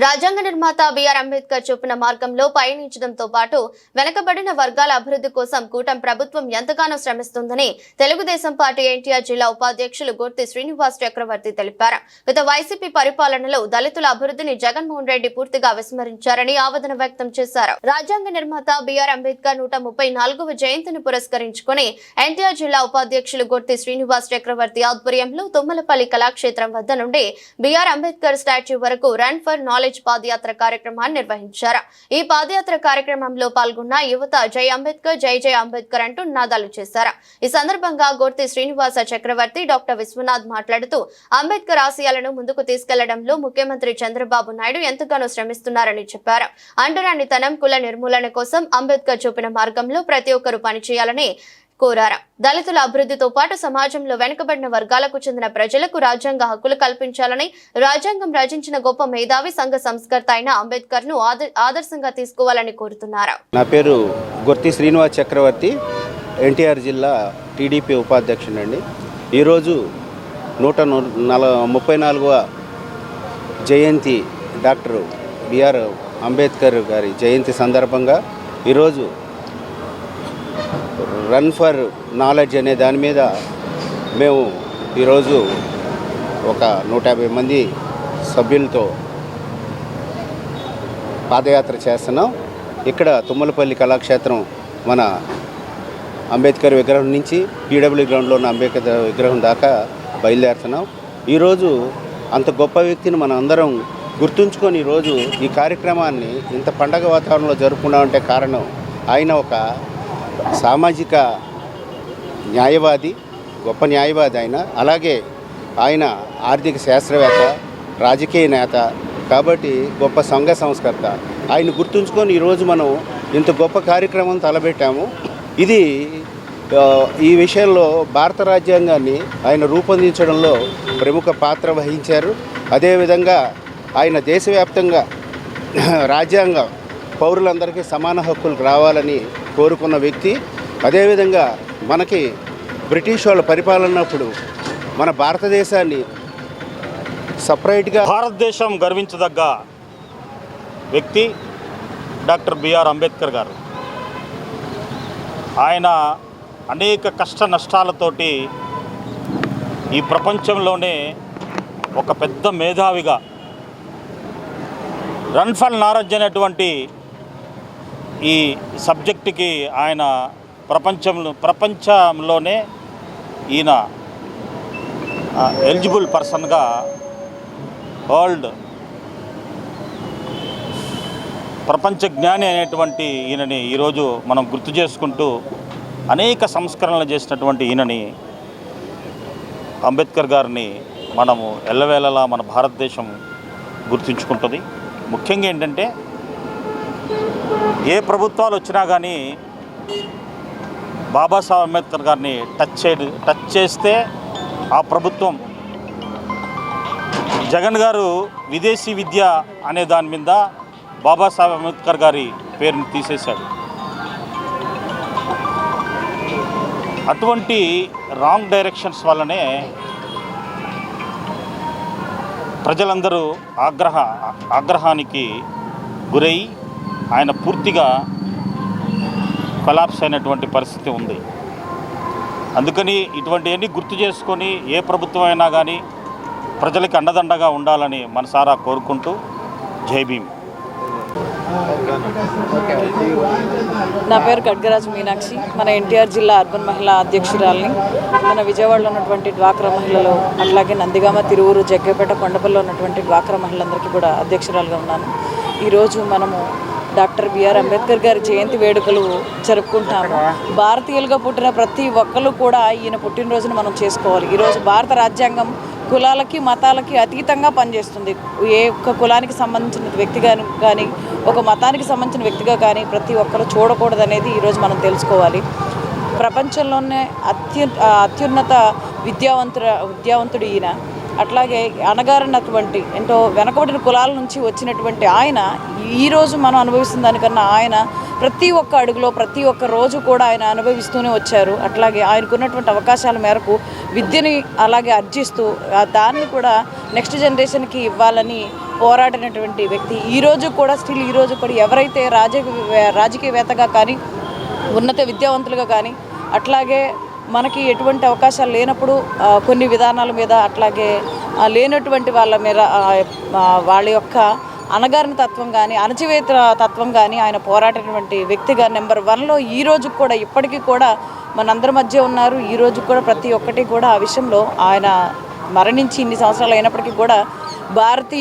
రాజ్యాంగ నిర్మాత బిఆర్ అంబేద్కర్ చూపిన మార్గంలో పయనించడంతో పాటు వెనుకబడిన వర్గాల అభివృద్ధి కోసం కూటమి ప్రభుత్వం ఎంతగానో శ్రమిస్తుందని తెలుగుదేశం పార్టీ ఎన్టీఆర్ జిల్లా ఉపాధ్యక్షులు గుర్తి శ్రీనివాస్ చక్రవర్తి తెలిపారు. గత వైసీపీ పరిపాలనలో దళితుల అభివృద్ధిని జగన్మోహన్ రెడ్డి పూర్తిగా విస్మరించారని ఆవేదన వ్యక్తం చేశారు. రాజ్యాంగ నిర్మాత బిఆర్ అంబేద్కర్ 134వ జయంతిని పురస్కరించుకుని ఎన్టీఆర్ జిల్లా ఉపాధ్యక్షులు గుర్తి శ్రీనివాస్ చక్రవర్తి ఆధ్వర్యంలో తుమ్మలపల్లి కళాక్షేత్రం వద్ద నుండి బిఆర్ అంబేద్కర్ స్టాచ్యూ వరకు రన్ ఫర్ నాలెడ్జ్ పాదయాత్ర కార్యక్రమాన్ని నిర్వహించారు. ఈ పాదయాత్ర కార్యక్రమంలో పాల్గొన్న యువత జై అంబేద్కర్ జై జై అంబేద్కర్ అంటూ నినాదాలు చేశారు. ఈ సందర్భంగా గుర్తి శ్రీనివాస చక్రవర్తి డాక్టర్ విశ్వనాథ్ మాట్లాడుతూ అంబేద్కర్ ఆశయాలను ముందుకు తీసుకెళ్లడంలో ముఖ్యమంత్రి చంద్రబాబు నాయుడు ఎంతగానో శ్రమిస్తున్నారని చెప్పారు. అంటరానితనం కుల నిర్మూలన కోసం అంబేద్కర్ చూపిన మార్గంలో ప్రతి ఒక్కరూ పనిచేయాలని కోరారు. దళితుల అభివృద్ధితో పాటు సమాజంలో వెనుకబడిన వర్గాలకు చెందిన ప్రజలకు రాజ్యాంగ హక్కులు కల్పించాలని, రాజ్యాంగం రచించిన గొప్ప మేధావి సంఘ సంస్కర్త అయిన అంబేద్కర్ ను ఆదర్శంగా తీసుకోవాలని కోరుతున్నారు. నా పేరు గుర్తి శ్రీనివాస్ చక్రవర్తి, ఎన్టీఆర్ జిల్లా టీడీపీ ఉపాధ్యక్షుడండి. ఈరోజు 134వ జయంతి డాక్టర్ బిఆర్ అంబేద్కర్ గారి జయంతి సందర్భంగా ఈరోజు రన్ ఫర్ నాలెడ్జ్ అనే దాని మీద మేము ఈరోజు ఒక 150 మంది సభ్యులతో పాదయాత్ర చేస్తున్నాం. ఇక్కడ తుమ్మలపల్లి కళాక్షేత్రం మన అంబేద్కర్ విగ్రహం నుంచి పీడబ్ల్యూ గ్రౌండ్లో ఉన్న అంబేద్కర్ విగ్రహం దాకా బయలుదేరుతున్నాం. ఈరోజు అంత గొప్ప వ్యక్తిని మనం అందరం గుర్తుంచుకొని ఈరోజు ఈ కార్యక్రమాన్ని ఇంత పండగ వాతావరణంలో జరుపుకున్నామంటే కారణం ఆయన ఒక సామాజిక న్యాయవాది, గొప్ప న్యాయవాది ఆయన. అలాగే ఆయన ఆర్థిక శాస్త్రవేత్త, రాజకీయ నేత కాబట్టి గొప్ప సంఘ సంస్కర్త. ఆయన గుర్తుంచుకొని ఈరోజు మనం ఇంత గొప్ప కార్యక్రమం తలపెట్టాము. ఇది ఈ విషయంలో భారత రాజ్యాంగాన్ని ఆయన రూపొందించడంలో ప్రముఖ పాత్ర వహించారు. అదేవిధంగా ఆయన దేశవ్యాప్తంగా రాజ్యాంగ పౌరులందరికీ సమాన హక్కులు రావాలని కోరుకున్న వ్యక్తి. అదేవిధంగా మనకి బ్రిటిష్ వాళ్ళ పరిపాలనప్పుడు మన భారతదేశాన్ని సపరేట్గా భారతదేశం గర్వించదగ్గ వ్యక్తి డాక్టర్ బిఆర్ అంబేద్కర్ గారు. ఆయన అనేక కష్ట నష్టాలతోటి ఈ ప్రపంచంలోనే ఒక పెద్ద మేధావిగా రన్ ఫర్ నాలెడ్జ్ అనేటువంటి ఈ సబ్జెక్టుకి ఆయన ప్రపంచంలోనే ఈయన ఎలిజిబుల్ పర్సన్గా వరల్డ్ ప్రపంచ జ్ఞాని అనేటువంటి ఈయనని ఈరోజు మనం గుర్తు చేసుకుంటూ అనేక సంస్కరణలు చేసినటువంటి ఈయనని అంబేద్కర్ గారిని మనము ఎల్లవేళలా మన భారతదేశం గుర్తుంచుకుంటుంది. ముఖ్యంగా ఏంటంటే ఏ ప్రభుత్వాలు వచ్చినా కానీ బాబాసాహెబ్ అంబేద్కర్ గారిని టచ్ చేస్తే ఆ ప్రభుత్వం జగన్ గారు విదేశీ విద్య అనే దాని మీద బాబాసాహెబ్ అంబేద్కర్ గారి పేరుని తీసేశాడు. అటువంటి రాంగ్ డైరెక్షన్స్ వల్లనే ప్రజలందరూ ఆగ్రహానికి గురై ఆయన పూర్తిగా కొలాప్స్ అయినటువంటి పరిస్థితి ఉంది. అందుకని ఇటువంటివన్నీ గుర్తు చేసుకొని ఏ ప్రభుత్వం అయినా కానీ ప్రజలకి అండదండగా ఉండాలని మనసారా కోరుకుంటూ జై భీమ్. నా పేరు ఖడ్గరాజు మీనాక్షి. మన ఎన్టీఆర్ జిల్లా అర్బన్ మహిళా అధ్యక్షురాలని. మన విజయవాడలో ఉన్నటువంటి డ్వాక్రా మహిళలు, అట్లాగే నందిగామ, తిరువురు, జగ్గేపేట, కొండపల్లిలో ఉన్నటువంటి డ్వాక్రా మహిళలందరికీ కూడా అధ్యక్షురాలుగా ఉన్నాను. ఈరోజు మనము డాక్టర్ బిఆర్ అంబేద్కర్ గారి జయంతి వేడుకలు జరుపుకుంటాము. భారతీయులుగా పుట్టిన ప్రతి ఒక్కరు కూడా ఈయన పుట్టినరోజును మనం చేసుకోవాలి. ఈరోజు భారత రాజ్యాంగం కులాలకి మతాలకి అతీతంగా పనిచేస్తుంది. ఏ ఒక్క కులానికి సంబంధించిన వ్యక్తిగా కానీ ఒక మతానికి సంబంధించిన వ్యక్తిగా కానీ ప్రతి ఒక్కరు చూడకూడదనేది ఈరోజు మనం తెలుసుకోవాలి. ప్రపంచంలోనే అత్యున్నత విద్యావంతుడు ఈయన. అట్లాగే అణగారినటువంటి ఎంతో వెనకబడిన కులాల నుంచి వచ్చినటువంటి ఆయన ఈరోజు మనం అనుభవిస్తున్న దానికన్నా ఆయన ప్రతి ఒక్క అడుగులో ప్రతి ఒక్క రోజు కూడా ఆయన అనుభవిస్తూనే వచ్చారు. అట్లాగే ఆయనకున్నటువంటి అవకాశాల మేరకు విద్యని అలాగే అర్జిస్తూ దాన్ని కూడా నెక్స్ట్ జనరేషన్కి ఇవ్వాలని పోరాడినటువంటి వ్యక్తి. ఈరోజు కూడా స్టిల్ ఈరోజు కూడా ఎవరైతే రాజకీయవేత్తగా కానీ ఉన్నత విద్యావంతులుగా కానీ అట్లాగే మనకి ఎటువంటి అవకాశాలు లేనప్పుడు కొన్ని విధానాల మీద అట్లాగే లేనటువంటి వాళ్ళ మీద వాళ్ళ యొక్క అనగారిన తత్వం కానీ అణచివేత తత్వం కానీ ఆయన పోరాడినటువంటి వ్యక్తిగా నెంబర్ 1లో ఈరోజు కూడా ఇప్పటికీ కూడా మనందరి మధ్య ఉన్నారు. ఈరోజు కూడా ప్రతి ఒక్కటి కూడా ఆ విషయంలో ఆయన మరణించి ఇన్ని సంవత్సరాలు అయినప్పటికీ కూడా భారతీయ